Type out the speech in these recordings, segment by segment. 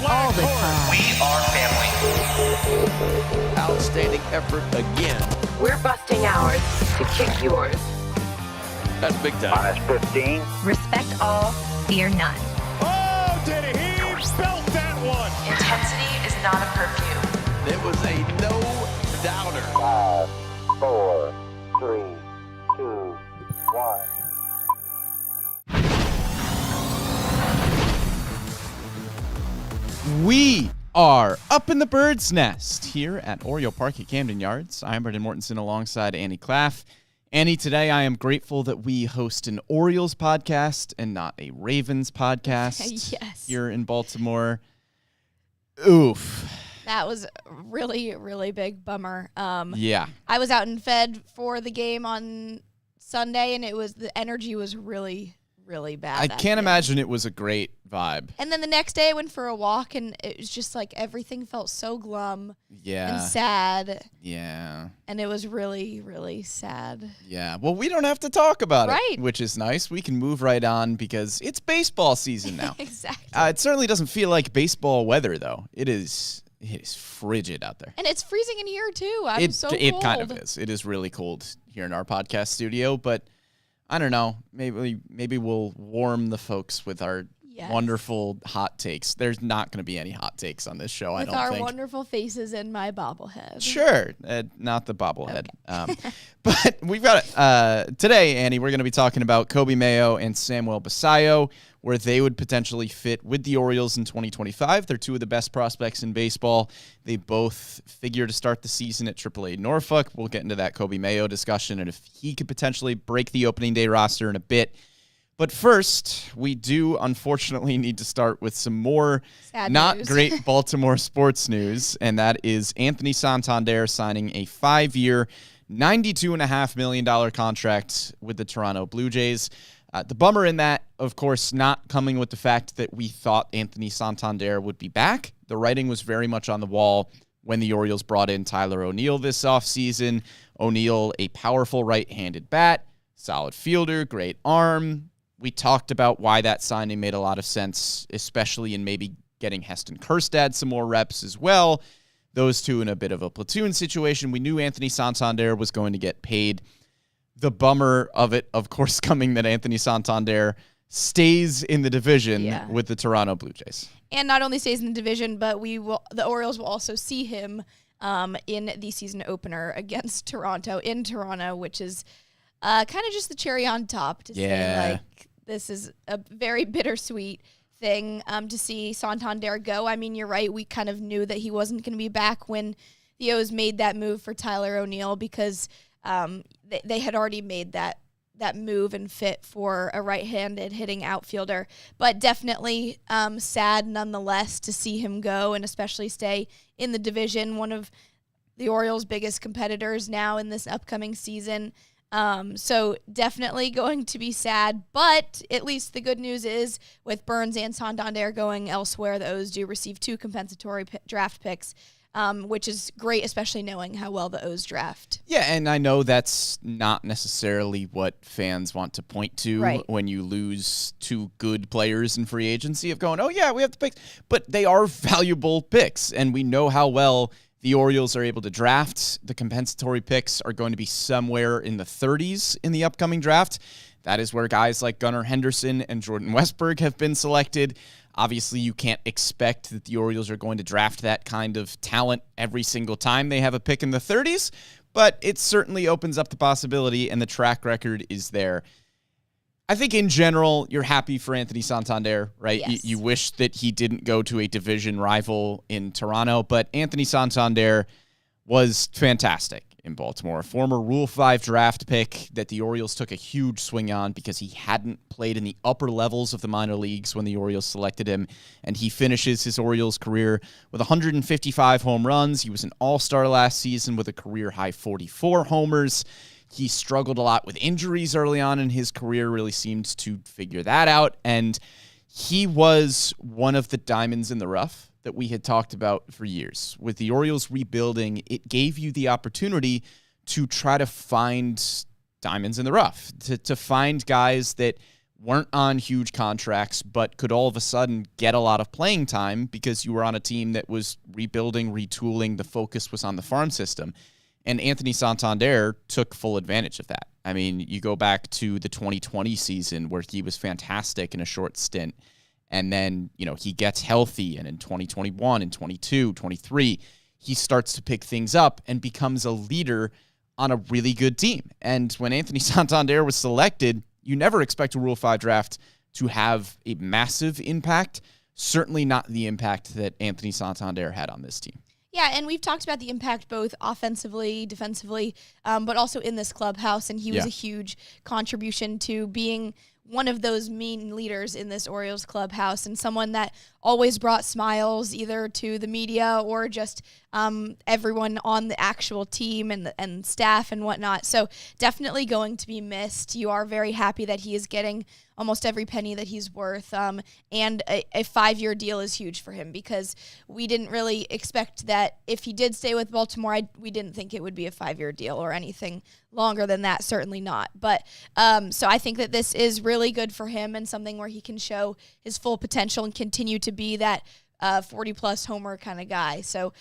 all the time. We are family. Outstanding effort again. We're busting ours to kick yours. That's big time. -15. Respect all, fear none. Oh, did he belt that one? Intensity is not a perfume. It was a no-doubter. 5, 4, 3, 2, 1. We are up in the bird's nest here at Oriole Park at Camden Yards. I'm Brendan Mortensen alongside Annie Klaff. Annie, today I am grateful that we host an Orioles podcast and not a Ravens podcast Yes. here in Baltimore. Oof. That was a really, really big bummer. Yeah. I was out in Fed for the game on Sunday, and the energy was really, really bad. I that can't day. imagine it was a great vibe. And then the next day I went for a walk, and it was just like everything felt so glum Yeah. and sad, Yeah. and it was really, really sad. Yeah. Well, we don't have to talk about Right. it, which is nice. We can move right on because it's baseball season now. Exactly. It certainly doesn't feel like baseball weather, though. It is frigid out there. And it's freezing in here, too. I'm It so cold. It kind of is. It is really cold here in our podcast studio, but I don't know. Maybe we'll warm the folks with our Yes. wonderful hot takes. There's not going to be any hot takes on this show, I With don't our think. wonderful faces and my bobblehead. Sure, not the bobblehead. But we've got today, Annie, we're going to be talking about Coby Mayo and Samuel Basallo, where they would potentially fit with the Orioles in 2025. They're two of the best prospects in baseball. They both figure to start the season at AAA Norfolk. We'll get into that Coby Mayo discussion and if he could potentially break the opening day roster in a bit. But first, we do unfortunately need to start with some more Sad not news. great Baltimore sports news, and that is Anthony Santander signing a 5-year, $92.5 million contract with the Toronto Blue Jays. The bummer in that, of course, not coming with the fact that we thought Anthony Santander would be back. The writing was very much on the wall when the Orioles brought in Tyler O'Neill this offseason. O'Neill, a powerful right-handed bat, solid fielder, great arm. We talked about why that signing made a lot of sense, especially in maybe getting Heston Kjerstad some more reps as well. Those two in a bit of a platoon situation. We knew Anthony Santander was going to get paid. The bummer of it, of course, coming that Anthony Santander stays in the division with the Toronto Blue Jays. And not only stays in the division, but the Orioles will also see him in the season opener against Toronto in Toronto, which is kind of just the cherry on top to say, like, this is a very bittersweet thing to see Santander go. I mean, you're right. We kind of knew that he wasn't going to be back when the O's made that move for Tyler O'Neill because they had already made that move and fit for a right-handed hitting outfielder. But definitely sad nonetheless to see him go and especially stay in the division, one of the Orioles' biggest competitors now in this upcoming season. So definitely going to be sad, but at least the good news is with Burns and Santander going elsewhere, the O's do receive 2 compensatory draft picks, which is great, especially knowing how well the O's draft. Yeah, and I know that's not necessarily what fans want to point to when you lose 2 good players in free agency of going, oh yeah, we have the picks, but they are valuable picks, and we know how well the Orioles are able to draft. The compensatory picks are going to be somewhere in the 30s in the upcoming draft. That is where guys like Gunnar Henderson and Jordan Westberg have been selected. Obviously, you can't expect that the Orioles are going to draft that kind of talent every single time they have a pick in the 30s, but it certainly opens up the possibility, and the track record is there. I think in general, you're happy for Anthony Santander, right? Yes. You wish that he didn't go to a division rival in Toronto, but Anthony Santander was fantastic in Baltimore. A former Rule 5 draft pick that the Orioles took a huge swing on because he hadn't played in the upper levels of the minor leagues when the Orioles selected him, and he finishes his Orioles career with 155 home runs. He was an all-star last season with a career-high 44 homers. He struggled a lot with injuries early on in his career, really seemed to figure that out. And he was one of the diamonds in the rough that we had talked about for years. With the Orioles rebuilding, it gave you the opportunity to try to find diamonds in the rough, to find guys that weren't on huge contracts, but could all of a sudden get a lot of playing time because you were on a team that was rebuilding, retooling. The focus was on the farm system. And Anthony Santander took full advantage of that. I mean, you go back to the 2020 season where he was fantastic in a short stint. And then, he gets healthy. And in 2021 and 22, 23, he starts to pick things up and becomes a leader on a really good team. And when Anthony Santander was selected, you never expect a Rule 5 draft to have a massive impact. Certainly not the impact that Anthony Santander had on this team. Yeah, and we've talked about the impact both offensively, defensively, but also in this clubhouse, and he was a huge contribution to being one of those mean leaders in this Orioles clubhouse and someone that always brought smiles either to the media or just everyone on the actual team and staff and whatnot. So definitely going to be missed. You are very happy that he is getting almost every penny that he's worth. And a 5-year deal is huge for him because we didn't really expect that if he did stay with Baltimore, we didn't think it would be a 5-year deal or anything longer than that, certainly not. But so I think that this is really good for him and something where he can show his full potential and continue to be that 40-plus homer kind of guy. So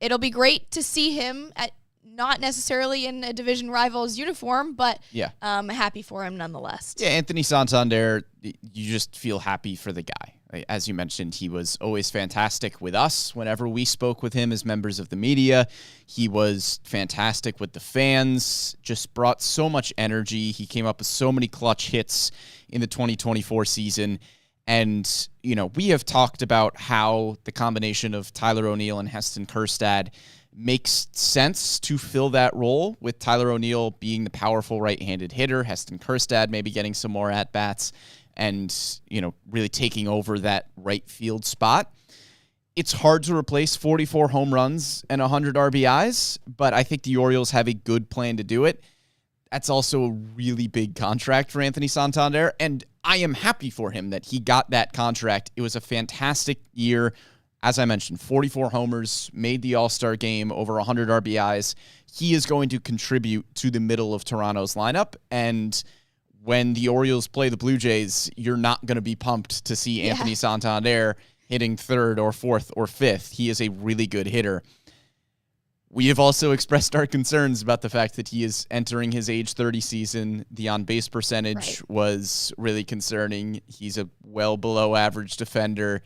it'll be great to see him at not necessarily in a division rival's uniform, but happy for him nonetheless. Yeah, Anthony Santander, you just feel happy for the guy. As you mentioned, he was always fantastic with us whenever we spoke with him as members of the media. He was fantastic with the fans, just brought so much energy. He came up with so many clutch hits in the 2024 season. And, we have talked about how the combination of Tyler O'Neill and Heston Kjerstad makes sense to fill that role, with Tyler O'Neill being the powerful right-handed hitter, Heston Kjerstad maybe getting some more at-bats and, really taking over that right field spot. It's hard to replace 44 home runs and 100 RBIs, but I think the Orioles have a good plan to do it. That's also a really big contract for Anthony Santander, and I am happy for him that he got that contract. It was a fantastic year. As I mentioned, 44 homers, made the All-Star game, over 100 RBIs. He is going to contribute to the middle of Toronto's lineup, and when the Orioles play the Blue Jays, you're not going to be pumped to see Anthony Santander hitting third or fourth or fifth. He is a really good hitter. We have also expressed our concerns about the fact that he is entering his age 30 season. The on-base percentage was really concerning. He's a well below average defender.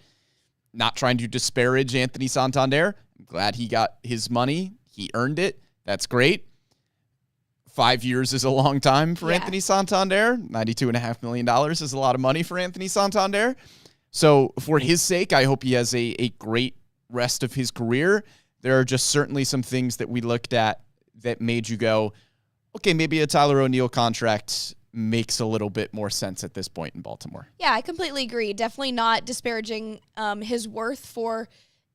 Not trying to disparage Anthony Santander. I'm glad he got his money. He earned it. That's great. 5 years is a long time for Anthony Santander. $92.5 million is a lot of money for Anthony Santander. So for his sake, I hope he has a great rest of his career. There are just certainly some things that we looked at that made you go, okay, maybe a Tyler O'Neill contract makes a little bit more sense at this point in Baltimore. Yeah, I completely agree. Definitely not disparaging his worth for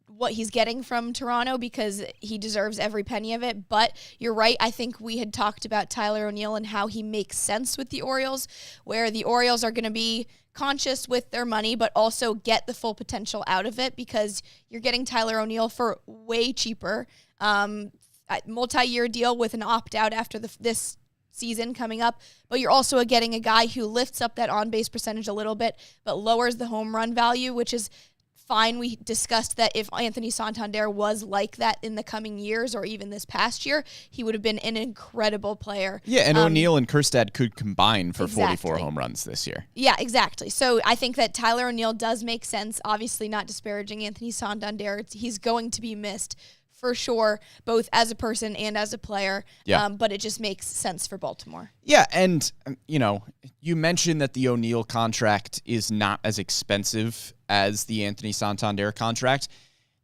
what he's getting from Toronto because he deserves every penny of it. But you're right. I think we had talked about Tyler O'Neill and how he makes sense with the Orioles, where the Orioles are going to be conscious with their money, but also get the full potential out of it because you're getting Tyler O'Neill for way cheaper. Multi-year deal with an opt-out after this season coming up, but you're also getting a guy who lifts up that on-base percentage a little bit, but lowers the home run value, which is fine. We discussed that if Anthony Santander was like that in the coming years or even this past year, he would have been an incredible player. Yeah, and O'Neill and Kjerstad could combine for 44 home runs this year. Yeah, exactly. So I think that Tyler O'Neill does make sense. Obviously not disparaging Anthony Santander. He's going to be missed for sure, both as a person and as a player. Yeah. But it just makes sense for Baltimore. Yeah, and, you mentioned that the O'Neill contract is not as expensive as the Anthony Santander contract.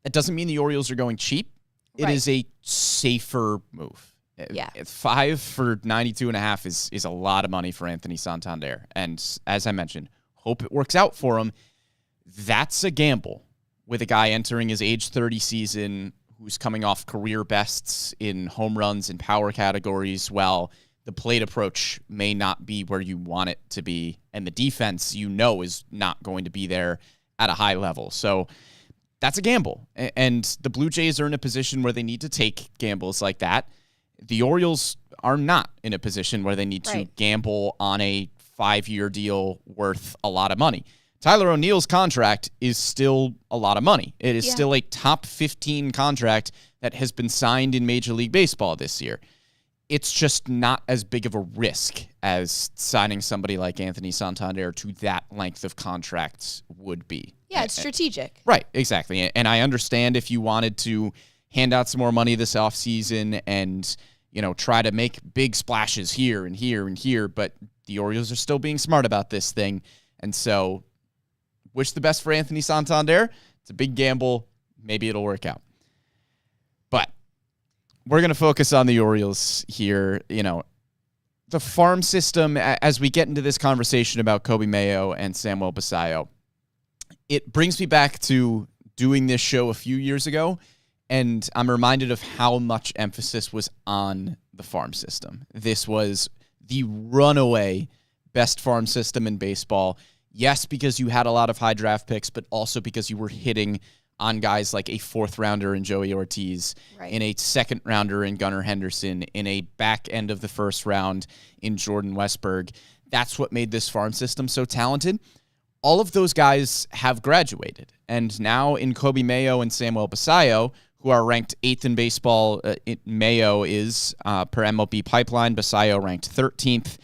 That doesn't mean the Orioles are going cheap. It is a safer move. Yeah. 5 for 92.5 is a lot of money for Anthony Santander. And as I mentioned, hope it works out for him. That's a gamble with a guy entering his age 30 season who's coming off career bests in home runs and power categories, while the plate approach may not be where you want it to be, and the defense, is not going to be there at a high level. So that's a gamble. And the Blue Jays are in a position where they need to take gambles like that. The Orioles are not in a position where they need to gamble on a 5-year deal worth a lot of money. Tyler O'Neill's contract is still a lot of money. It is still a top 15 contract that has been signed in Major League Baseball this year. It's just not as big of a risk as signing somebody like Anthony Santander to that length of contract would be. Yeah, it's strategic. Right, exactly. And I understand if you wanted to hand out some more money this offseason and, try to make big splashes here and here and here, but the Orioles are still being smart about this thing. And so, wish the best for Anthony Santander. It's a big gamble. Maybe it'll work out. But we're going to focus on the Orioles here. The farm system, as we get into this conversation about Coby Mayo and Samuel Basallo, it brings me back to doing this show a few years ago, and I'm reminded of how much emphasis was on the farm system. This was the runaway best farm system in baseball. Yes, because you had a lot of high draft picks, but also because you were hitting on guys like a 4th-rounder in Joey Ortiz, in a 2nd-rounder in Gunnar Henderson, in a back end of the 1st round in Jordan Westberg. That's what made this farm system so talented. All of those guys have graduated. And now in Coby Mayo and Samuel Basallo, who are ranked 8th in baseball, Mayo is, per MLB Pipeline, Basallo ranked 13th.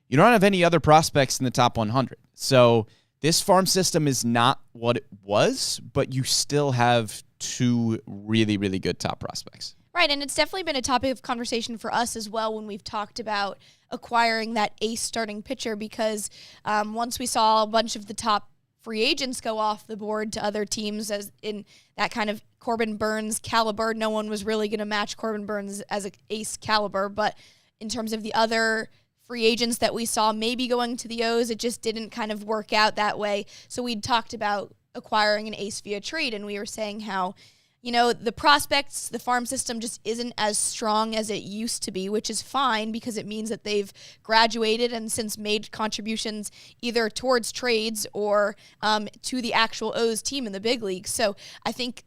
You don't have any other prospects in the top 100. So this farm system is not what it was, but you still have 2 really, really good top prospects. Right, and it's definitely been a topic of conversation for us as well when we've talked about acquiring that ace starting pitcher, because once we saw a bunch of the top free agents go off the board to other teams as in that kind of Corbin Burns caliber, no one was really going to match Corbin Burns as an ace caliber, but in terms of the other free agents that we saw maybe going to the O's, it just didn't kind of work out that way. So we'd talked about acquiring an ace via trade, and we were saying how, the prospects, the farm system just isn't as strong as it used to be, which is fine because it means that they've graduated and since made contributions either towards trades or to the actual O's team in the big leagues. So I think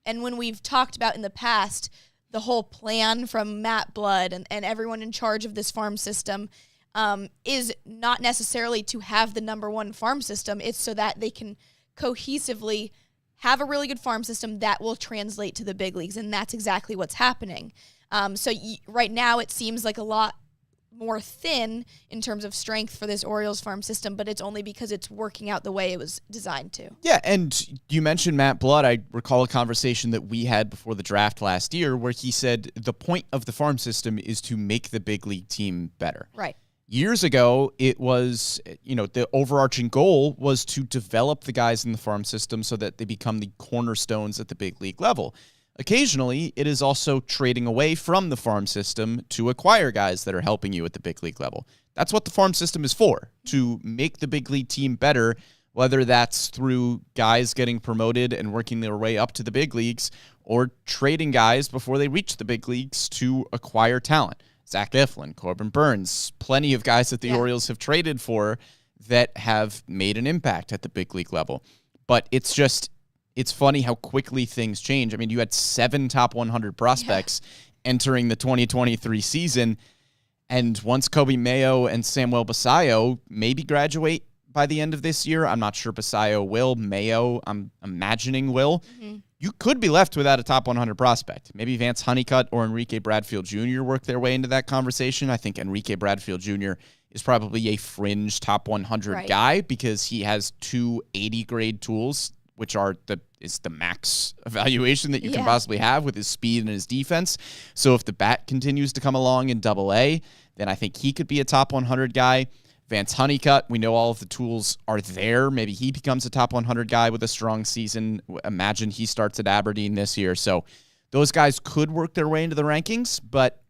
and when we've talked about in the past, the whole plan from Matt Blood and everyone in charge of this farm system is not necessarily to have the number one farm system. It's so that they can cohesively have a really good farm system that will translate to the big leagues, and that's exactly what's happening. Right now it seems like a lot more thin in terms of strength for this Orioles farm system, but it's only because it's working out the way it was designed to. Yeah, and you mentioned Matt Blood. I recall a conversation that we had before the draft last year where he said the point of the farm system is to make the big league team better. Right. Years ago, it was, the overarching goal was to develop the guys in the farm system so that they become the cornerstones at the big league level. Occasionally, it is also trading away from the farm system to acquire guys that are helping you at the big league level. That's what the farm system is for, to make the big league team better, whether that's through guys getting promoted and working their way up to the big leagues or trading guys before they reach the big leagues to acquire talent. Zach Eflin, Corbin Burns, plenty of guys that the Orioles have traded for that have made an impact at the big league level. But it's funny how quickly things change. I mean, you had 7 top 100 prospects entering the 2023 season, and once Coby Mayo and Samuel Basallo maybe graduate by the end of this year, I'm not sure Basallo will. Mayo, I'm imagining will. Mm-hmm. You could be left without a top 100 prospect. Maybe Vance Honeycutt or Enrique Bradfield Jr. work their way into that conversation. I think Enrique Bradfield Jr. is probably a fringe top 100 guy because he has 2 80-grade tools, which is the max evaluation that you can possibly have with his speed and his defense. So if the bat continues to come along in Double-A, then I think he could be a top 100 guy. Vance Honeycutt, we know all of the tools are there. Maybe he becomes a top 100 guy with a strong season. Imagine he starts at Aberdeen this year. So those guys could work their way into the rankings, but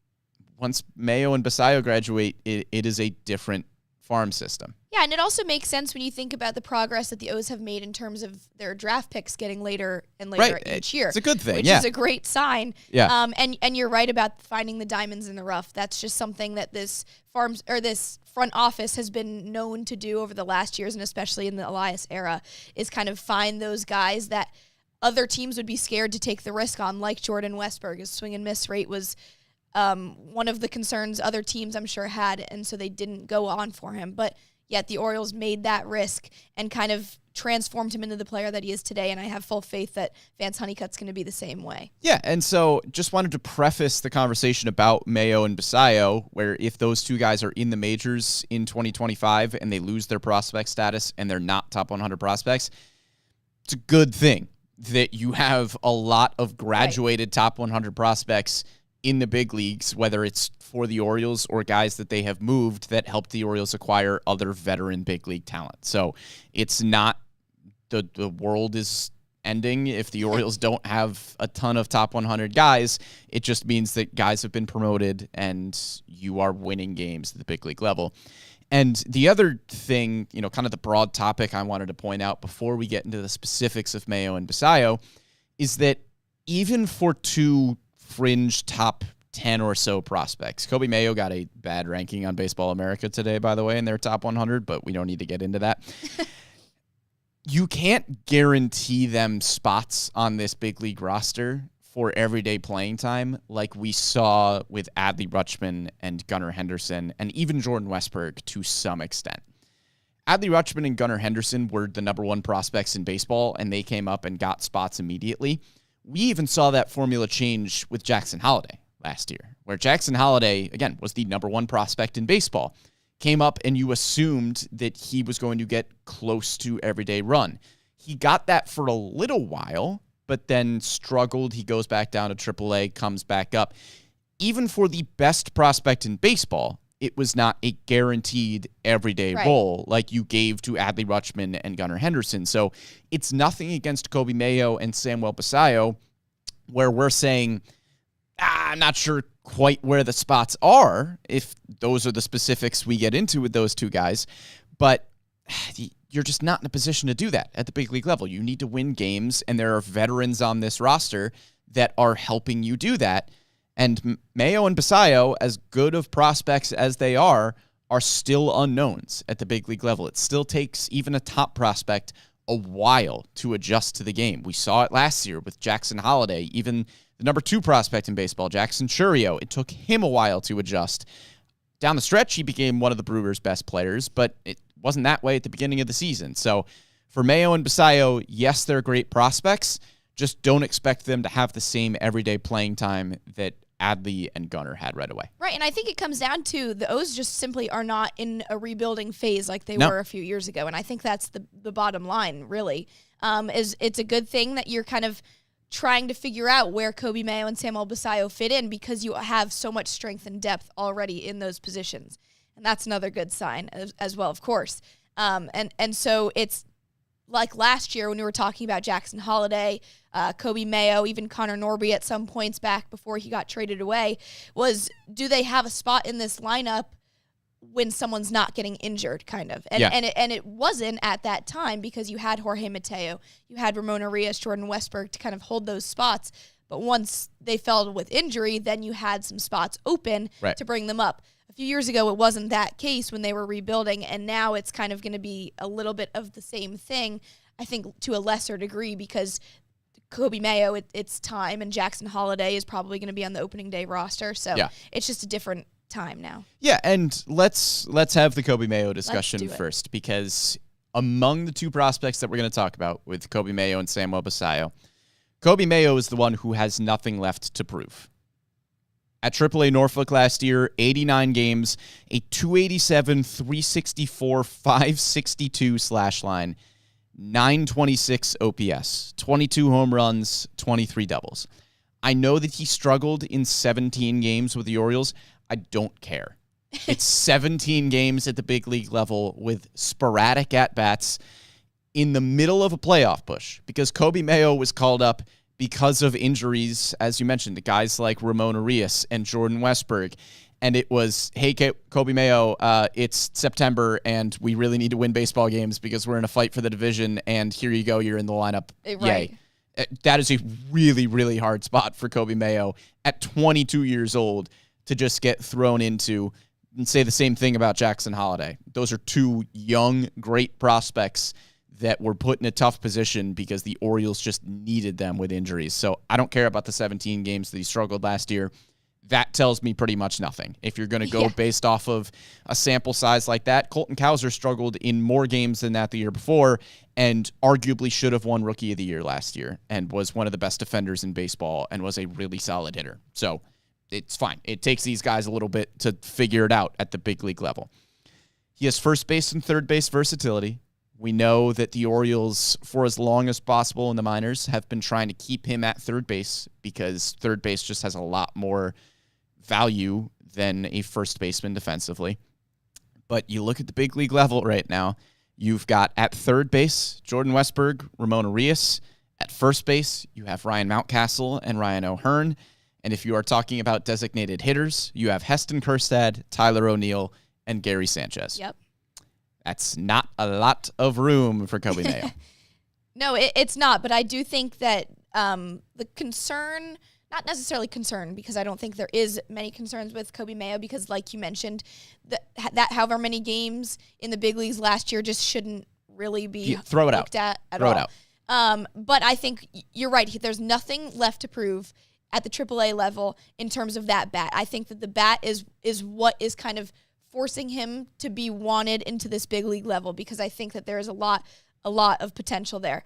once Mayo and Basallo graduate, it is a different farm system. Yeah, and it also makes sense when you think about the progress that the O's have made in terms of their draft picks getting later and later each year. It's a good thing, which is a great sign. Yeah. And you're right about finding the diamonds in the rough. That's just something that this front office has been known to do over the last years, and especially in the Elias era, is kind of find those guys that other teams would be scared to take the risk on, like Jordan Westberg. His swing and miss rate was one of the concerns other teams, I'm sure, had, and so they didn't go on for him. But Yet the Orioles made that risk and kind of transformed him into the player that he is today, and I have full faith that Vance Honeycutt's going to be the same way. Yeah, and so just wanted to preface the conversation about Mayo and Basallo, where if those two guys are in the majors in 2025 and they lose their prospect status and they're not top 100 prospects, it's a good thing that you have a lot of graduated top 100 prospects in the big leagues, whether it's for the Orioles or guys that they have moved that helped the Orioles acquire other veteran big league talent. So it's not the world is ending if the Orioles don't have a ton of top 100 guys. It just means that guys have been promoted and you are winning games at the big league level. And the other thing, kind of the broad topic I wanted to point out before we get into the specifics of Mayo and Basallo is that even for two fringe top 10 or so prospects, Coby Mayo got a bad ranking on Baseball America today, by the way, in their top 100, but we don't need to get into that. You can't guarantee them spots on this big league roster for everyday playing time like we saw with Adley Rutschman and Gunnar Henderson and even Jordan Westburg to some extent. Adley Rutschman and Gunnar Henderson were the number one prospects in baseball, and they came up and got spots immediately. We even saw that formula change with Jackson Holliday last year, where Jackson Holliday, again, was the number one prospect in baseball. Came up and you assumed that he was going to get close to everyday run. He got that for a little while, but then struggled. He goes back down to AAA, comes back up. Even for the best prospect in baseball, it was not a guaranteed everyday role like you gave to Adley Rutschman and Gunnar Henderson. So it's nothing against Coby Mayo and Samuel Basallo where we're saying, I'm not sure quite where the spots are, if those are the specifics we get into with those two guys, but you're just not in a position to do that at the big league level. You need to win games, and there are veterans on this roster that are helping you do that. And Mayo and Basallo, as good of prospects as they are still unknowns at the big league level. It still takes even a top prospect a while to adjust to the game. We saw it last year with Jackson Holliday, even the number two prospect in baseball, Jackson Churio. It took him a while to adjust. Down the stretch, he became one of the Brewers' best players, but it wasn't that way at the beginning of the season. So for Mayo and Basallo, yes, they're great prospects. Just don't expect them to have the same everyday playing time that Adley and Gunnar had right away. Right, and I think it comes down to the O's just simply are not in a rebuilding phase like they were a few years ago, and I think that's the bottom line, really. Is it's a good thing that you're kind of trying to figure out where Coby Mayo and Samuel Basallo fit in because you have so much strength and depth already in those positions. And that's another good sign as well, of course. And so it's like last year when we were talking about Jackson Holliday, Coby Mayo, even Connor Norby at some points back before he got traded away, was do they have a spot in this lineup when someone's not getting injured, kind of. And it wasn't at that time because you had Jorge Mateo, you had Ramon Arias, Jordan Westburg to kind of hold those spots. But once they fell with injury, then you had some spots open to bring them up. A few years ago, it wasn't that case when they were rebuilding, and now it's kind of going to be a little bit of the same thing, I think, to a lesser degree, because Coby Mayo, it's time, and Jackson Holliday is probably going to be on the opening day roster. So it's just a different time now. Yeah, and let's have the Coby Mayo discussion first, because among the two prospects that we're going to talk about with Coby Mayo and Samuel Basallo, Coby Mayo is the one who has nothing left to prove. At AAA Norfolk last year, 89 games, a 287, 364, 562 slash line, 926 OPS, 22 home runs, 23 doubles. I know that he struggled in 17 games with the Orioles. I don't care. It's 17 games at the big league level with sporadic at-bats in the middle of a playoff push, because Coby Mayo was called up because of injuries, as you mentioned, to guys like Ramon Arias and Jordan Westburg. And it was, hey, Coby Mayo, it's September, and we really need to win baseball games because we're in a fight for the division, and here you go, you're in the lineup. Right. Yay. That is a really, really hard spot for Coby Mayo at 22 years old to just get thrown into, and say the same thing about Jackson Holliday. Those are two young, great prospects that were put in a tough position because the Orioles just needed them with injuries. So I don't care about the 17 games that he struggled last year. that tells me pretty much nothing. If you're going to go based off of a sample size like that, Colton Cowser struggled in more games than that the year before and arguably should have won Rookie of the Year last year and was one of the best defenders in baseball and was a really solid hitter. So it's fine. It takes these guys a little bit to figure it out at the big league level. He has first base and third base versatility. We know that the Orioles, for as long as possible in the minors, have been trying to keep him at third base because third base just has a lot more value than a first baseman defensively. But you look at the big league level right now, you've got at third base, Jordan Westburg, Ramon Arias. At first base, you have Ryan Mountcastle and Ryan O'Hearn. And if you are talking about designated hitters, you have Heston Kjerstad, Tyler O'Neill, and Gary Sanchez. Yep. That's not a lot of room for Coby Mayo. No, it's not. But I do think that the concern, not necessarily concern, because I don't think there is many concerns with Coby Mayo, because like you mentioned, that however many games in the big leagues last year just shouldn't really be looked at Throw all. it out. But I think you're right. There's nothing left to prove at the AAA level in terms of that bat. I think that the bat is what is kind of forcing him to be wanted into this big league level, because I think that there is a lot of potential there.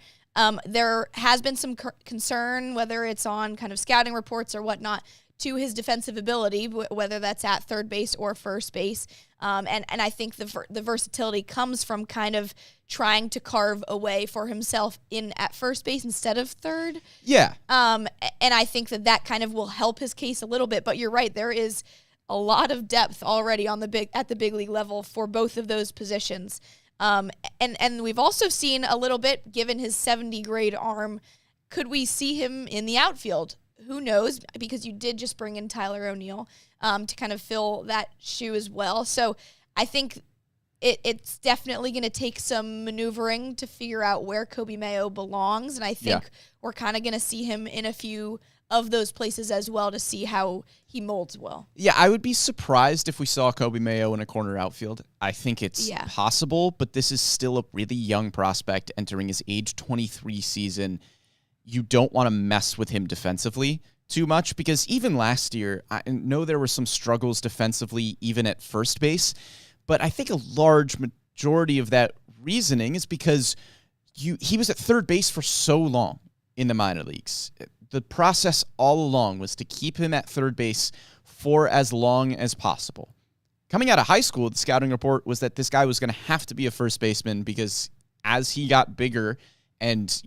There has been some concern, whether it's on kind of scouting reports or whatnot, to his defensive ability, whether that's at third base or first base. And I think the versatility comes from kind of trying to carve a way for himself in at first base instead of third. Yeah. And I think that kind of will help his case a little bit. But you're right, there is a lot of depth already at the big league level for both of those positions. And we've also seen a little bit, given his 70 grade arm, could we see him in the outfield? Who knows? Because you did just bring in Tyler O'Neill to kind of fill that shoe as well. So I think it's definitely going to take some maneuvering to figure out where Coby Mayo belongs. And I think we're kind of going to see him in a few of those places as well to see how he molds well. Yeah, I would be surprised if we saw Coby Mayo in a corner outfield. I think it's possible, but this is still a really young prospect entering his age 23 season. You don't want to mess with him defensively too much, because even last year, I know there were some struggles defensively even at first base, but I think a large majority of that reasoning is because he was at third base for so long in the minor leagues. The process all along was to keep him at third base for as long as possible. Coming out of high school, the scouting report was that this guy was going to have to be a first baseman because as he got bigger and,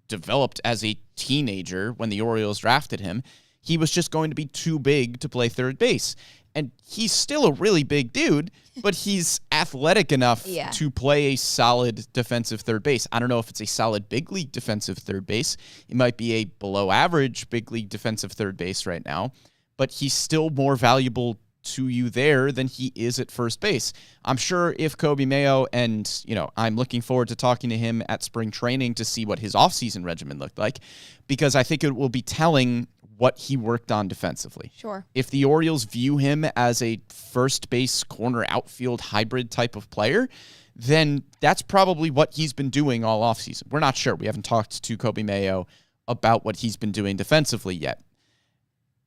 developed as a teenager when the Orioles drafted him, he was just going to be too big to play third base. And he's still a really big dude, but he's athletic enough to play a solid defensive third base. I don't know if it's a solid big league defensive third base. It might be a below average big league defensive third base right now, but he's still more valuable to you there than he is at first base. I'm sure if Coby Mayo, and I'm looking forward to talking to him at spring training to see what his offseason regimen looked like, because I think it will be telling what he worked on defensively. Sure. If the Orioles view him as a first base corner outfield hybrid type of player, then that's probably what he's been doing all offseason. We're not sure. We haven't talked to Coby Mayo about what he's been doing defensively yet.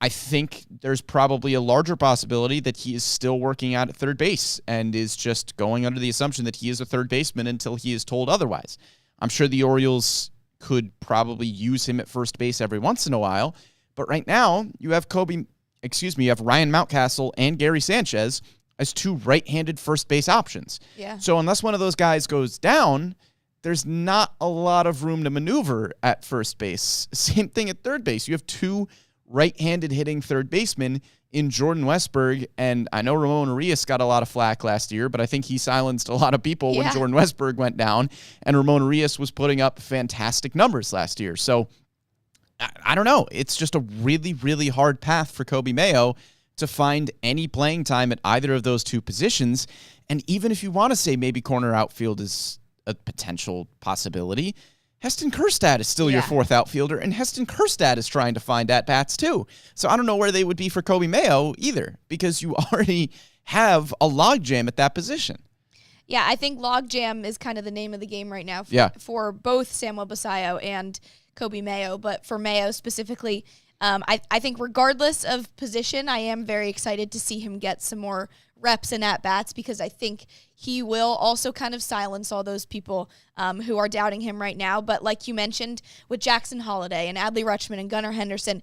I think there's probably a larger possibility that he is still working out at third base and is just going under the assumption that he is a third baseman until he is told otherwise. I'm sure the Orioles could probably use him at first base every once in a while, but right now you have Ryan Mountcastle and Gary Sanchez as two right-handed first base options. Yeah. So unless one of those guys goes down, there's not a lot of room to maneuver at first base. Same thing at third base. You have two right-handed hitting third baseman in Jordan Westburg, and I know Ramon Arias got a lot of flack last year, but I think he silenced a lot of people when Jordan Westburg went down, and Ramon Arias was putting up fantastic numbers last year. So I don't know. It's just a really, really hard path for Coby Mayo to find any playing time at either of those two positions, and even if you want to say maybe corner outfield is a potential possibility, Heston Kjerstad is still your fourth outfielder, and Heston Kjerstad is trying to find at-bats too. So I don't know where they would be for Coby Mayo either, because you already have a logjam at that position. Yeah, I think logjam is kind of the name of the game right now for both Samuel Basallo and Coby Mayo, but for Mayo specifically, I think regardless of position, I am very excited to see him get some more reps and at-bats because I think he will also kind of silence all those people who are doubting him right now. But like you mentioned, with Jackson Holliday and Adley Rutschman and Gunnar Henderson,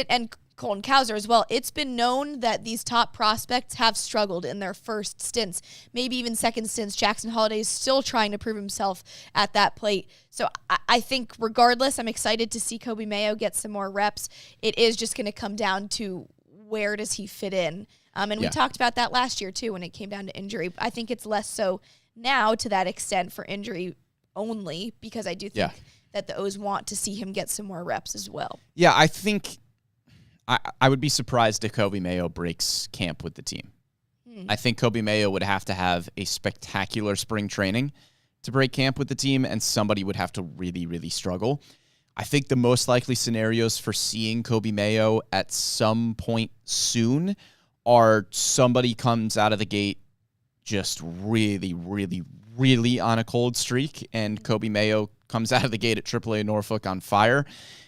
and Colton Cowser as well, it's been known that these top prospects have struggled in their first stints, maybe even second stints. Jackson Holliday is still trying to prove himself at that plate. So I think regardless, I'm excited to see Coby Mayo get some more reps. It is just going to come down to where does he fit in. We talked about that last year too when it came down to injury. I think it's less so now to that extent for injury only because I do think that the O's want to see him get some more reps as well. Yeah, I think I would be surprised if Coby Mayo breaks camp with the team. I think Coby Mayo would have to have a spectacular spring training to break camp with the team, and somebody would have to really, really struggle. I think the most likely scenarios for seeing Coby Mayo at some point soon are somebody comes out of the gate just really, really, really on a cold streak, and Coby Mayo comes out of the gate at AAA Norfolk on fire.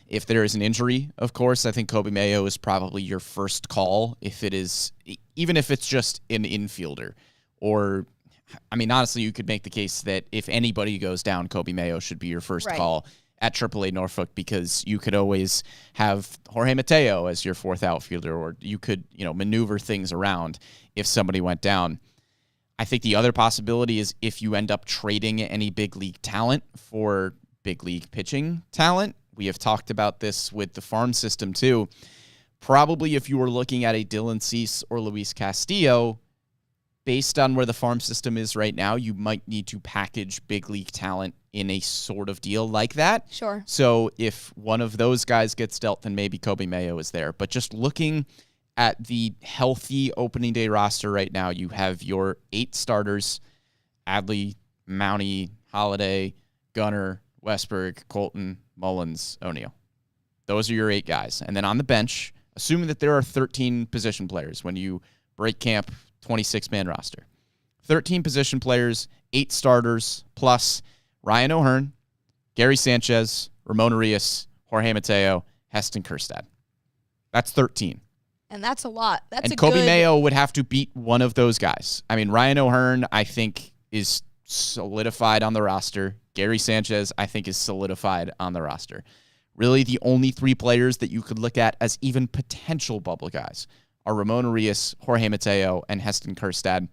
If there is an injury, of course, I think Coby Mayo is probably your first call. Even if it's just an infielder, or, I mean, honestly, you could make the case that if anybody goes down, Coby Mayo should be your first call at AAA Norfolk because you could always have Jorge Mateo as your fourth outfielder, or you could, maneuver things around if somebody went down. I think the other possibility is if you end up trading any big league talent for big league pitching talent. We have talked about this with the farm system too. Probably if you were looking at a Dylan Cease or Luis Castillo, based on where the farm system is right now, you might need to package big league talent in a sort of deal like that. Sure. So if one of those guys gets dealt, then maybe Coby Mayo is there. But just looking at the healthy opening day roster right now, you have your 8 starters: Adley, Mountie, Holiday, Gunnar, Westberg, Colton, Mullins, O'Neill. Those are your 8 guys. And then on the bench, assuming that there are 13 position players when you break camp, 26-man roster. 13 position players, 8 starters, plus Ryan O'Hearn, Gary Sanchez, Ramon Urias, Jorge Mateo, Heston Kjerstad. That's 13. And that's a lot. Coby Mayo would have to beat one of those guys. I mean, Ryan O'Hearn, I think, is solidified on the roster. Gary Sanchez, I think, is solidified on the roster. Really, the only 3 players that you could look at as even potential bubble guys are Ramon Urias, Jorge Mateo, and Heston Kjerstad.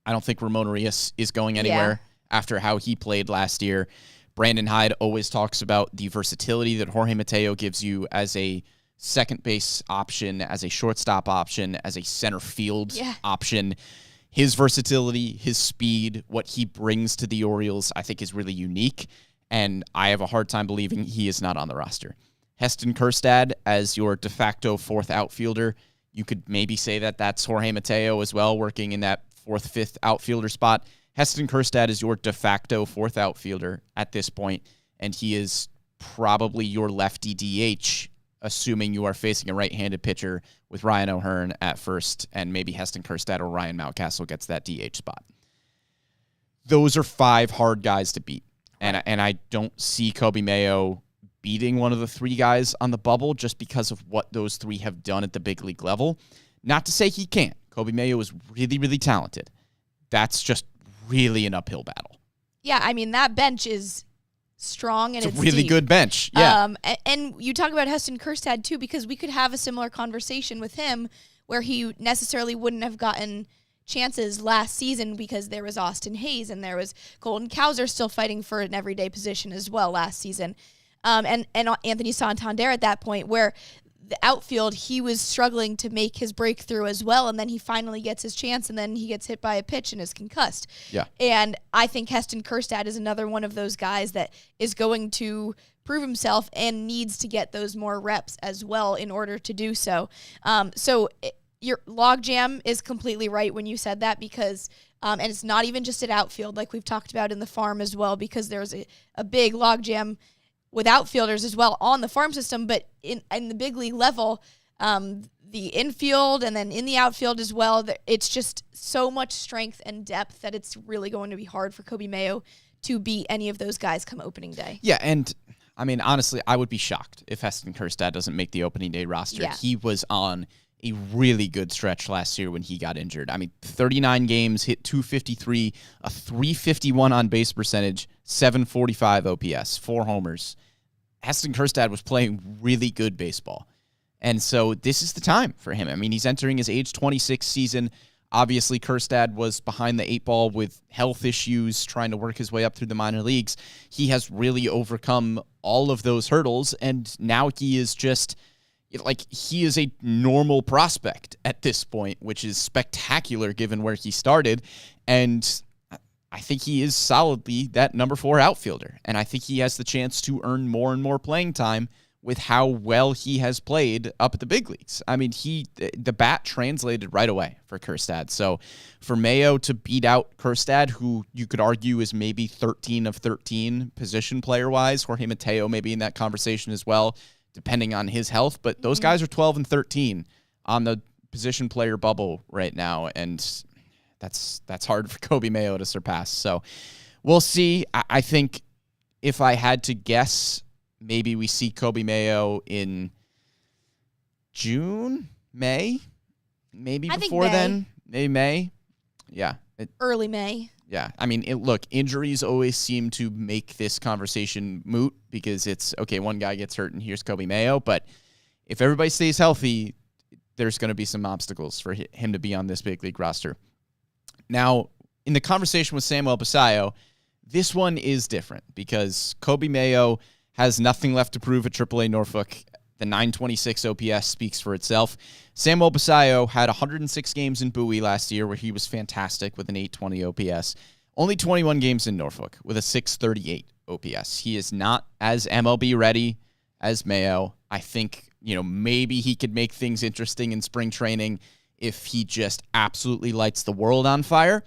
I don't think Ramon Urias is going anywhere after how he played last year. Brandon Hyde always talks about the versatility that Jorge Mateo gives you as a second base option, as a shortstop option, as a center field option. His versatility, his speed, what he brings to the Orioles, I think is really unique, and I have a hard time believing he is not on the roster. Heston Kjerstad as your de facto 4th outfielder, you could maybe say that that's Jorge Mateo as well, working in that 4th, 5th outfielder spot. Heston Kjerstad is your de facto 4th outfielder at this point, and he is probably your lefty DH, assuming you are facing a right-handed pitcher with Ryan O'Hearn at first, and maybe Heston Kjerstad or Ryan Mountcastle gets that DH spot. Those are 5 hard guys to beat, and I don't see Coby Mayo beating one of the 3 guys on the bubble just because of what those 3 have done at the big league level. Not to say he can't. Coby Mayo is really, really talented. That's just really an uphill battle. Yeah, I mean, that bench is strong and it's a really deep. Good bench. Yeah. And you talk about Heston Kjerstad too, because we could have a similar conversation with him where he necessarily wouldn't have gotten chances last season because there was Austin Hayes and there was Colton Cowser still fighting for an everyday position as well last season. And Anthony Santander at that point, where the outfield, he was struggling to make his breakthrough as well, and then he finally gets his chance, and then he gets hit by a pitch and is concussed. Yeah. And I think Heston Kjerstad is another one of those guys that is going to prove himself and needs to get those more reps as well in order to do so. Your Logjam is completely right when you said that because and it's not even just at outfield like we've talked about in the farm as well, because there's a big Logjam with outfielders as well on the farm system, but in the big league level, the infield and then in the outfield as well, it's just so much strength and depth that it's really going to be hard for Coby Mayo to beat any of those guys come opening day. Yeah, and I mean, honestly, I would be shocked if Heston Kjerstad doesn't make the opening day roster. Yeah. He was on a really good stretch last year when he got injured. I mean, 39 games, hit 253, a 351 on base percentage, 745 OPS, 4 homers. Heston Kjerstad was playing really good baseball. And so this is the time for him. I mean, he's entering his age 26 season. Obviously, Kjerstad was behind the 8 ball with health issues, trying to work his way up through the minor leagues. He has really overcome all of those hurdles, and now he is just, like, he is a normal prospect at this point, which is spectacular given where he started. And I think he is solidly that number 4 outfielder. And I think he has the chance to earn more and more playing time with how well he has played up at the big leagues. I mean, the bat translated right away for Kjerstad. So for Mayo to beat out Kjerstad, who you could argue is maybe 13 of 13 position player-wise, Jorge Mateo maybe in that conversation as well, depending on his health. But those guys are 12 and 13 on the position player bubble right now, and that's hard for Coby Mayo to surpass. So we'll see. I think if I had to guess, maybe we see Coby Mayo in June, May, maybe before then. Maybe May. Yeah. Early May. Yeah. I mean, look, injuries always seem to make this conversation moot because it's, okay, one guy gets hurt and here's Coby Mayo. But if everybody stays healthy, there's going to be some obstacles for him to be on this big league roster. Now, in the conversation with Samuel Basallo, this one is different because Coby Mayo has nothing left to prove at AAA Norfolk. The 926 OPS speaks for itself. Samuel Basallo had 106 games in Bowie last year where he was fantastic with an 820 OPS. Only 21 games in Norfolk with a 638 OPS. He is not as MLB ready as Mayo. I think, maybe he could make things interesting in spring training if he just absolutely lights the world on fire.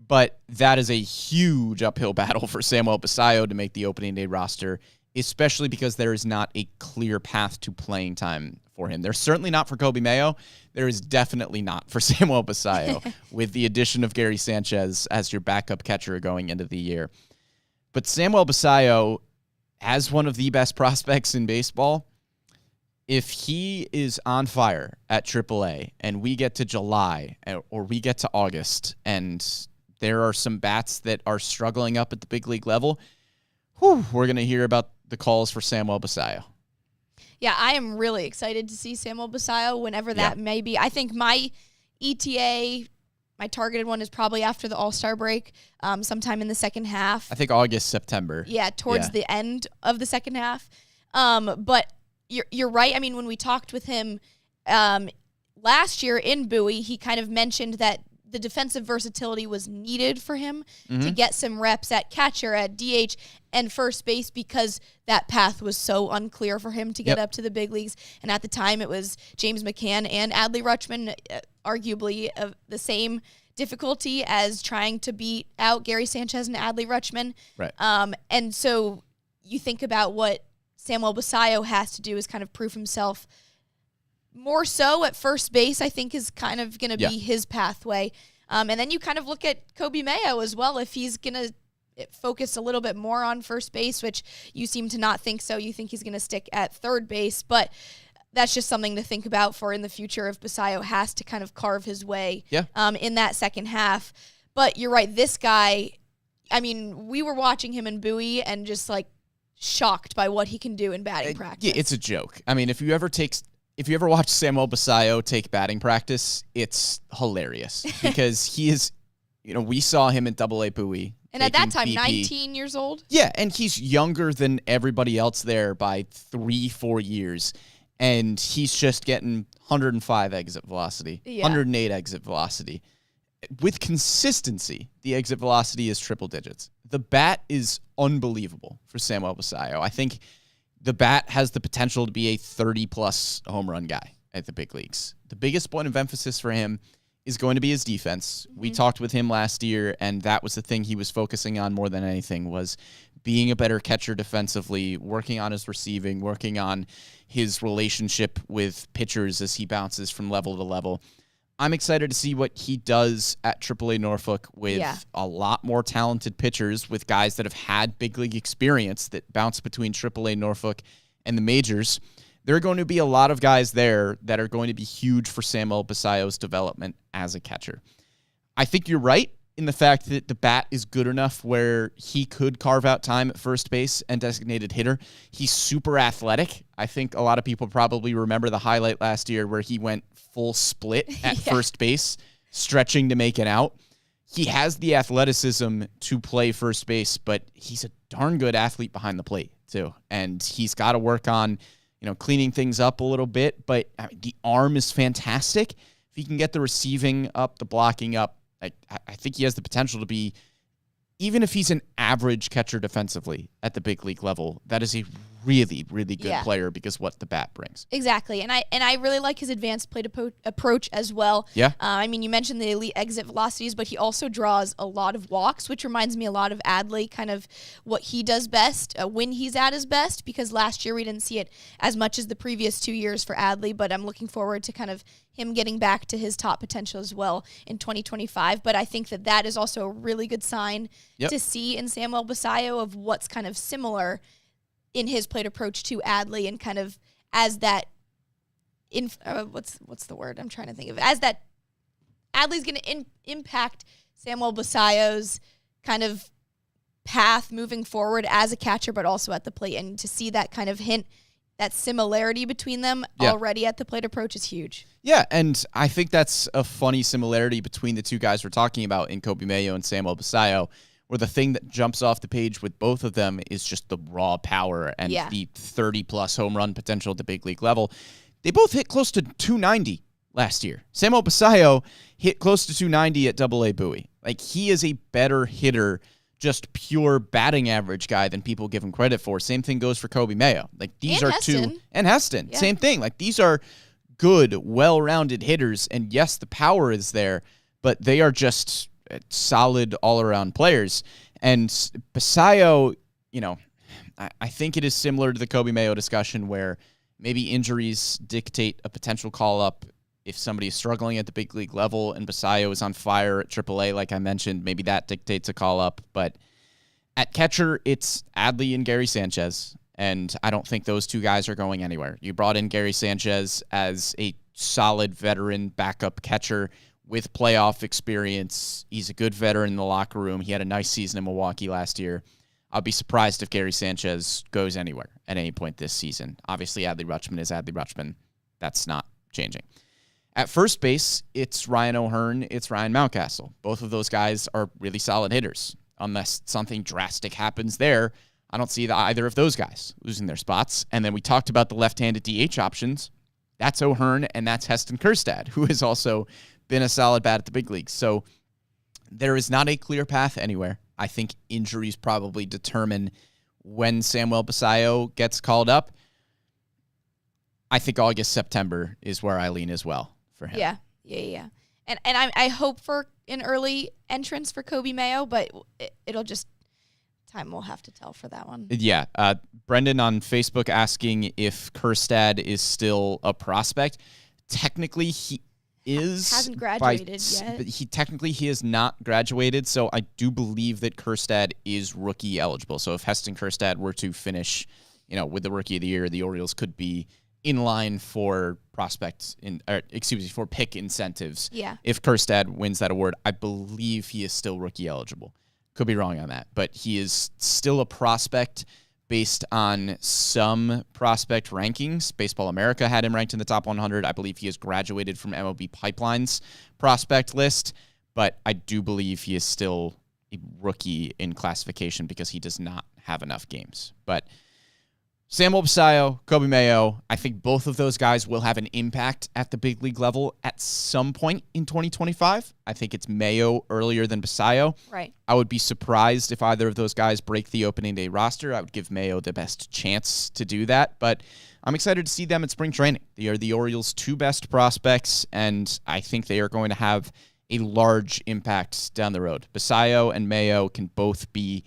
But that is a huge uphill battle for Samuel Basallo to make the opening day roster, especially because there is not a clear path to playing time for him. There's certainly not for Coby Mayo. There is definitely not for Samuel Basallo with the addition of Gary Sanchez as your backup catcher going into the year. But Samuel Basallo, as one of the best prospects in baseball, if he is on fire at AAA and we get to July or we get to August and there are some bats that are struggling up at the big league level, we're going to hear about the calls for Samuel Basallo. Yeah, I am really excited to see Samuel Basallo whenever that may be. I think my ETA, my targeted one, is probably after the All-Star break, sometime in the second half. I think August, September. Yeah, towards the end of the second half. But you're right. I mean, when we talked with him last year in Bowie, he kind of mentioned that the defensive versatility was needed for him to get some reps at catcher, at DH, and first base because that path was so unclear for him to get up to the big leagues. And at the time, it was James McCann and Adley Rutschman, arguably of the same difficulty as trying to beat out Gary Sanchez and Adley Rutschman. Right. And so you think about what Samuel Basallo has to do is kind of prove himself more so at first base, I think, is kind of going to be his pathway. And then you kind of look at Coby Mayo as well, if he's going to focus a little bit more on first base, which you seem to not think so. You think he's going to stick at third base, but that's just something to think about for in the future if Basallo has to kind of carve his way in that second half. But you're right, this guy, I mean, we were watching him in Bowie and just like shocked by what he can do in batting practice. Yeah, it's a joke. I mean, if you ever watch Samuel Basallo take batting practice, it's hilarious because he is, we saw him at AA Bowie. And at that time, BP. 19 years old? Yeah, and he's younger than everybody else there by 3-4 years. And he's just getting 105 exit velocity, 108 exit velocity. With consistency, the exit velocity is triple digits. The bat is unbelievable for Samuel Basallo. I think the bat has the potential to be a 30-plus home run guy at the big leagues. The biggest point of emphasis for him is going to be his defense. We talked with him last year, and that was the thing he was focusing on more than anything, was being a better catcher defensively, working on his receiving, working on his relationship with pitchers as he bounces from level to level. I'm excited to see what he does at AAA Norfolk with a lot more talented pitchers, with guys that have had big league experience that bounce between AAA Norfolk and the majors. There are going to be a lot of guys there that are going to be huge for Samuel Basallo's development as a catcher. I think you're right in the fact that the bat is good enough where he could carve out time at first base and designated hitter. He's super athletic. I think a lot of people probably remember the highlight last year where he went full split at first base, stretching to make it out. He has the athleticism to play first base, but he's a darn good athlete behind the plate too. And he's got to work on, cleaning things up a little bit, but the arm is fantastic. If he can get the receiving up, the blocking up, I think he has the potential to be, even if he's an average catcher defensively at the big league level, that is a really, really good player because what the bat brings. Exactly. And I really like his advanced plate approach as well. Yeah. You mentioned the elite exit velocities, but he also draws a lot of walks, which reminds me a lot of Adley, kind of what he does best when he's at his best, because last year we didn't see it as much as the previous 2 years for Adley, but I'm looking forward to kind of him getting back to his top potential as well in 2025. But I think that is also a really good sign to see in Samuel Basallo of what's kind of similar in his plate approach to Adley, and kind of as that what's the word I'm trying to think of, as that Adley's going to impact Samuel Basallo's kind of path moving forward as a catcher, but also at the plate, and to see that kind of hint, that similarity between them already at the plate approach is huge. Yeah, and I think that's a funny similarity between the two guys we're talking about in Coby Mayo and Samuel Basallo, where the thing that jumps off the page with both of them is just the raw power and the 30-plus home run potential at the big league level. They both hit close to 290 last year. Samuel Basallo hit close to 290 at AA Bowie. He is a better hitter, just pure batting average guy than people give him credit for. Same thing goes for Coby Mayo. These and are Heston. two, and Heston, same thing. These are good, well-rounded hitters, and yes, the power is there, but they are just solid all-around players. And Basallo, I think it is similar to the Coby Mayo discussion, where maybe injuries dictate a potential call-up if somebody is struggling at the big league level, and Basallo is on fire at AAA, like I mentioned. Maybe that dictates a call-up. But at catcher, it's Adley and Gary Sanchez, and I don't think those two guys are going anywhere. You brought in Gary Sanchez as a solid veteran backup catcher with playoff experience. He's a good veteran in the locker room. He had a nice season in Milwaukee last year. I'll be surprised if Gary Sanchez goes anywhere at any point this season. Obviously, Adley Rutschman is Adley Rutschman. That's not changing. At first base, it's Ryan O'Hearn, it's Ryan Mountcastle. Both of those guys are really solid hitters. Unless something drastic happens there, I don't see either of those guys losing their spots. And then we talked about the left-handed DH options. That's O'Hearn, and that's Heston Kjerstad, who has also been a solid bat at the big leagues. So there is not a clear path anywhere. I think injuries probably determine when Samuel Basallo gets called up. I think August, September is where I lean as well for him. Yeah. And I hope for an early entrance for Coby Mayo, but it'll just, time will have to tell for that one. Yeah. Brendan on Facebook asking if Kjerstad is still a prospect. Technically, he hasn't graduated yet. But he has not graduated, so I do believe that Kjerstad is rookie eligible. So if Heston Kjerstad were to finish, with the rookie of the year, the Orioles could be in line for for pick incentives. Yeah. If Kjerstad wins that award, I believe he is still rookie eligible. Could be wrong on that, but he is still a prospect based on some prospect rankings. Baseball America had him ranked in the top 100. I believe he has graduated from MLB Pipeline's prospect list, but I do believe he is still a rookie in classification because he does not have enough games. But Samuel Basallo, Coby Mayo, I think both of those guys will have an impact at the big league level at some point in 2025. I think it's Mayo earlier than Basallo. Right. I would be surprised if either of those guys break the opening day roster. I would give Mayo the best chance to do that, but I'm excited to see them at spring training. They are the Orioles' two best prospects, and I think they are going to have a large impact down the road. Basallo and Mayo can both be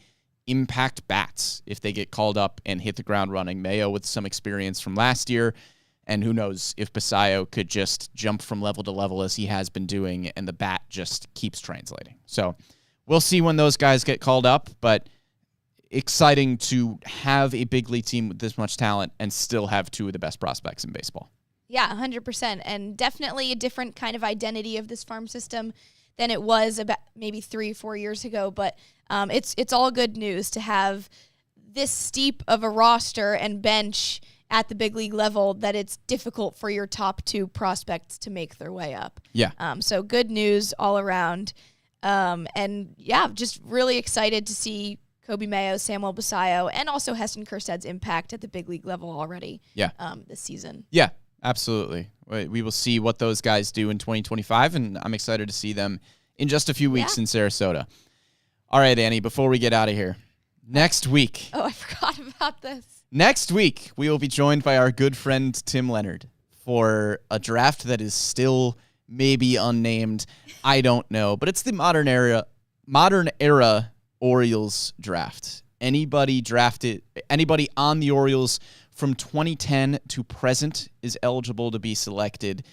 impact bats if they get called up and hit the ground running. Mayo with some experience from last year, And who knows if Basallo could just jump from level to level as he has been doing, and the bat just keeps translating. So we'll see when those guys get called up, but exciting to have a big league team with this much talent and still have two of the best prospects in baseball. Yeah, 100%. And definitely a different kind of identity of this farm system than it was about maybe 3-4 years ago. But it's all good news to have this steep of a roster and bench at the big league level that it's difficult for your top two prospects to make their way up. Yeah. So good news all around. And yeah, just really excited to see Coby Mayo, Samuel Basallo, and also Heston Kjerstad's impact at the big league level already. Yeah. This season. Yeah, absolutely. We will see what those guys do in 2025, and I'm excited to see them in just a few weeks in Sarasota. All right, Annie, before we get out of here, next week. Oh, I forgot about this. Next week, we will be joined by our good friend Tim Leonard for a draft that is still maybe unnamed. I don't know, but it's the modern era Orioles draft. Anybody on the Orioles from 2010 to present is eligible to be selected.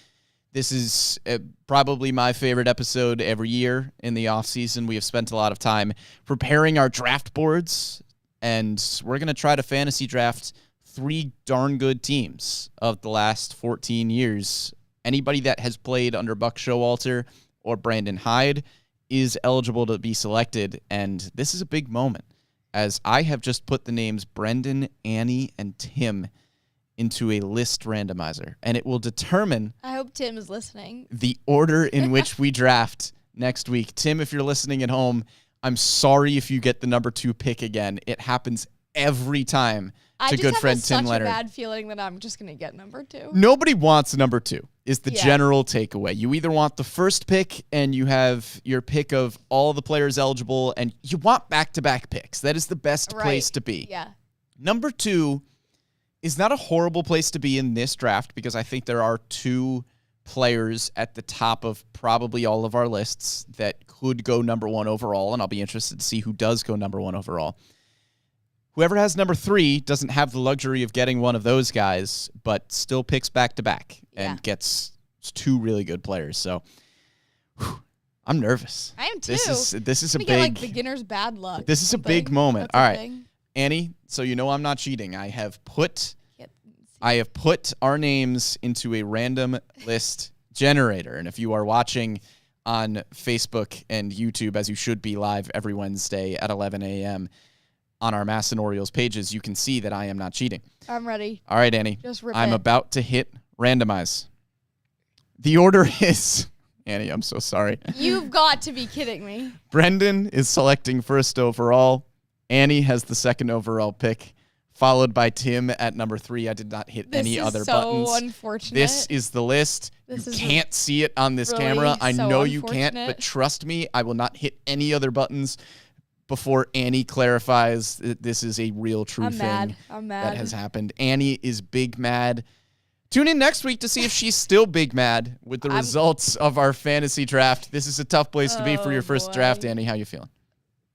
This is probably my favorite episode every year in the offseason. We have spent a lot of time preparing our draft boards, and we're going to try to fantasy draft 3 darn good teams of the last 14 years. Anybody that has played under Buck Showalter or Brandon Hyde is eligible to be selected, and this is a big moment, as I have just put the names Brendan, Annie, and Tim into a list randomizer, and it will determine I hope Tim is listening. the order in which we draft next week. Tim, if you're listening at home, I'm sorry if you get the number 2 pick again. It happens every time to good friend Tim Leonard. I just have such a bad feeling that I'm just going to get number 2. Nobody wants number 2 is the general takeaway. You either want the first pick and you have your pick of all the players eligible, and you want back-to-back picks. That is the best place to be. Yeah. Number 2 is not a horrible place to be in this draft, because I think there are 2 players at the top of probably all of our lists that could go number 1 overall, and I'll be interested to see who does go number 1 overall. Whoever has number 3 doesn't have the luxury of getting one of those guys, but still picks back-to-back and gets 2 really good players. So I'm nervous. I am too. This is a big, get like beginner's bad luck. This is a big moment. All right, Annie. So you know I'm not cheating. I have put our names into a random list generator, and if you are watching on Facebook and YouTube, as you should be live every Wednesday at 11 a.m. on our MASN Orioles pages, you can see that I am not cheating. I'm ready. All right, Annie. Just rip I'm it. about to hit randomize. The order is... Annie, I'm so sorry. You've got to be kidding me. Brendan is selecting first overall. Annie has the second overall pick, followed by Tim at number 3. I did not hit any other buttons. This is so unfortunate. This is the list. You can't see it on this camera. I know you can't, but trust me, I will not hit any other buttons before Annie clarifies that this is a real, true thing that has happened. Annie is big mad. Tune in next week to see if she's still big mad with the results of our fantasy draft. This is a tough place to be for your first draft, Annie. How you feeling?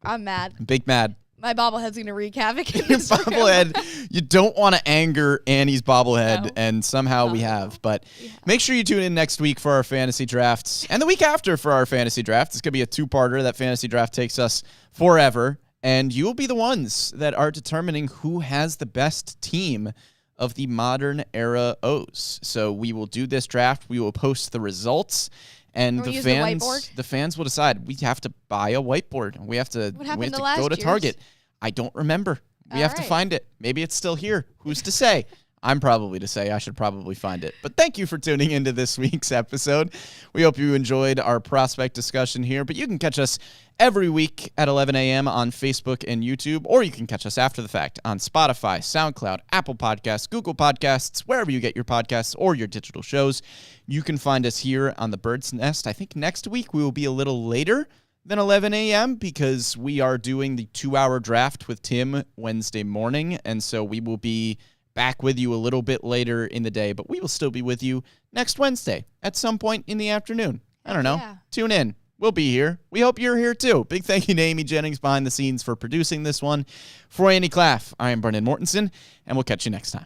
I'm mad. Big mad. My bobblehead's going to wreak havoc in Your this room. bobblehead. You don't want to anger Annie's bobblehead, and somehow we have. But make sure you tune in next week for our fantasy drafts, and the week after for our fantasy draft. It's going to be a 2-parter. That fantasy draft takes us forever, and you will be the ones that are determining who has the best team of the modern era O's. So we will do this draft. We will post the results, and the fans will decide. We have to buy a whiteboard. We have to go to Target. I don't remember. We have to find it. Maybe it's still here. Who's to say? I'm probably to say. I should probably find it. But thank you for tuning into this week's episode. We hope you enjoyed our prospect discussion here. But you can catch us every week at 11 a.m. on Facebook and YouTube, or you can catch us after the fact on Spotify, SoundCloud, Apple Podcasts, Google Podcasts, wherever you get your podcasts or your digital shows. You can find us here on the Bird's Nest. I think next week we will be a little later than 11 a.m. because we are doing the 2-hour draft with Tim Wednesday morning, and so we will be back with you a little bit later in the day, but we will still be with you next Wednesday at some point in the afternoon. I don't know. Yeah. Tune in. We'll be here. We hope you're here too. Big thank you to Amy Jennings behind the scenes for producing this one. For Annie Klaff, I am Brendan Mortensen, and we'll catch you next time.